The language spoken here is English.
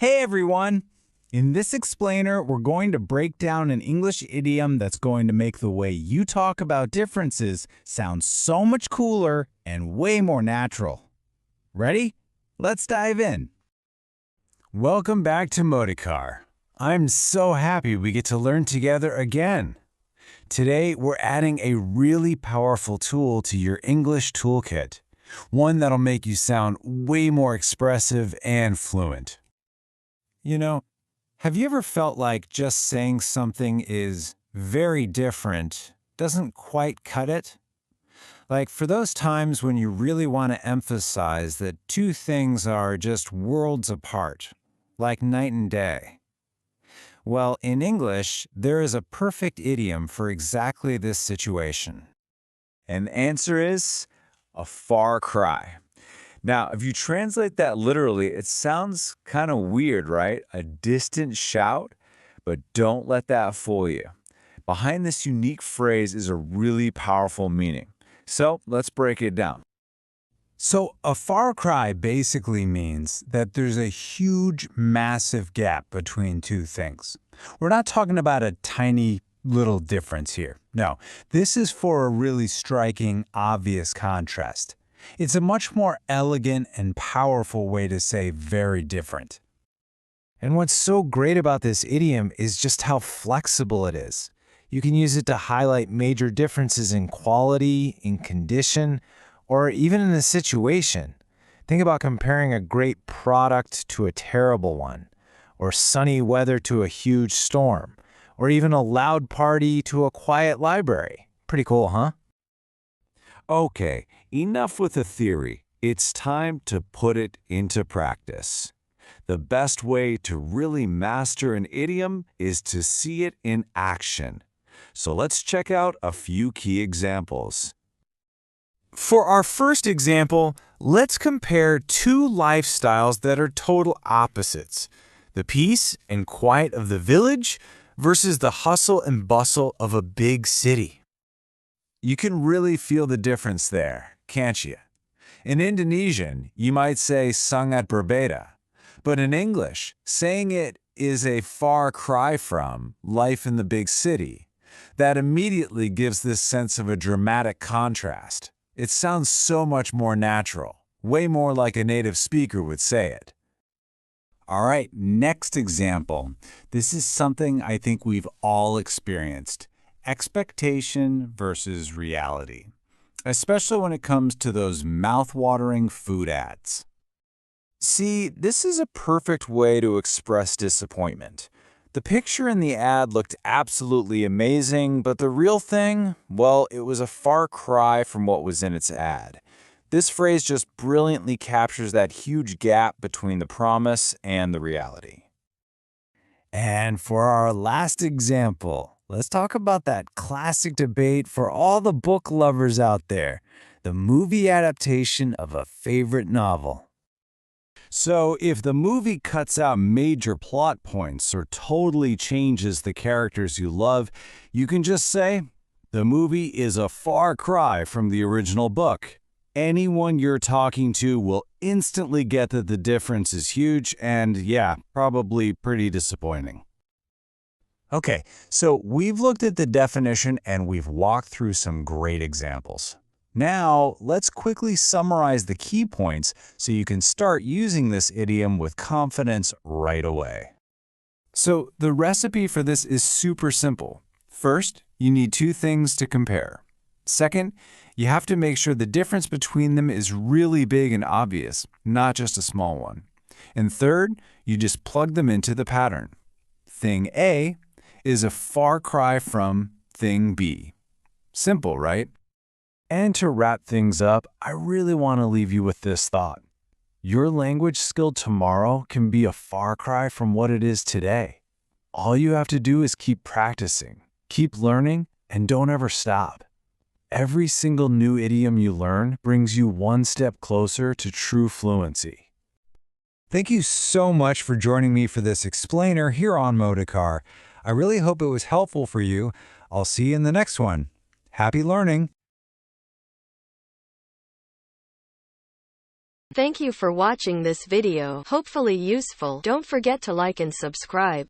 Hey everyone! In this explainer, we're going to break down an English idiom that's going to make the way you talk about differences sound so much cooler and way more natural. Ready? Let's dive in. Welcome back to Modikar. I'm so happy we get to learn together again. Today, we're adding a really powerful tool to your English toolkit, one that'll make you sound way more expressive and fluent. You know, have you ever felt like just saying something is very different doesn't quite cut it? Like for those times when you really want to emphasize that two things are just worlds apart, like night and day. Well, in English, there is a perfect idiom for exactly this situation. And the answer is a far cry. Now, if you translate that literally, it sounds kind of weird, right? A distant shout, but don't let that fool you. Behind this unique phrase is a really powerful meaning. So let's break it down. So a far cry basically means that there's a huge, massive gap between two things. We're not talking about a tiny little difference here. No, this is for a really striking, obvious contrast. It's a much more elegant and powerful way to say very different. And what's so great about this idiom is just how flexible it is. You can use it to highlight major differences in quality, in condition, or even in a situation. Think about comparing a great product to a terrible one, or sunny weather to a huge storm, or even a loud party to a quiet library. Pretty cool, huh? Okay, enough with the theory. It's time to put it into practice. The best way to really master an idiom is to see it in action. So let's check out a few key examples. For our first example, let's compare two lifestyles that are total opposites. The peace and quiet of the village versus the hustle and bustle of a big city. You can really feel the difference there, can't you? In Indonesian, you might say sangat berbeda, but in English, saying it is a far cry from life in the big city. That immediately gives this sense of a dramatic contrast. It sounds so much more natural, way more like a native speaker would say it. All right, next example. This is something I think we've all experienced. Expectation versus reality, especially when it comes to those mouth-watering food ads. See, this is a perfect way to express disappointment. The picture in the ad looked absolutely amazing, but the real thing, well, it was a far cry from what was in its ad. This phrase just brilliantly captures that huge gap between the promise and the reality. And for our last example, let's talk about that classic debate for all the book lovers out there, the movie adaptation of a favorite novel. So, if the movie cuts out major plot points or totally changes the characters you love, you can just say, the movie is a far cry from the original book. Anyone you're talking to will instantly get that the difference is huge and, yeah, probably pretty disappointing. Okay, so we've looked at the definition and we've walked through some great examples. Now, let's quickly summarize the key points so you can start using this idiom with confidence right away. So, the recipe for this is super simple. First, you need two things to compare. Second, you have to make sure the difference between them is really big and obvious, not just a small one. And third, you just plug them into the pattern. Thing A is a far cry from thing B. Simple, right? And to wrap things up, I really want to leave you with this thought. Your language skill tomorrow can be a far cry from what it is today. All you have to do is keep practicing, keep learning, and don't ever stop. Every single new idiom you learn brings you one step closer to true fluency. Thank you so much for joining me for this explainer here on Modikar. I really hope it was helpful for you. I'll see you in the next one. Happy learning! Thank you for watching this video. Hopefully useful. Don't forget to like and subscribe.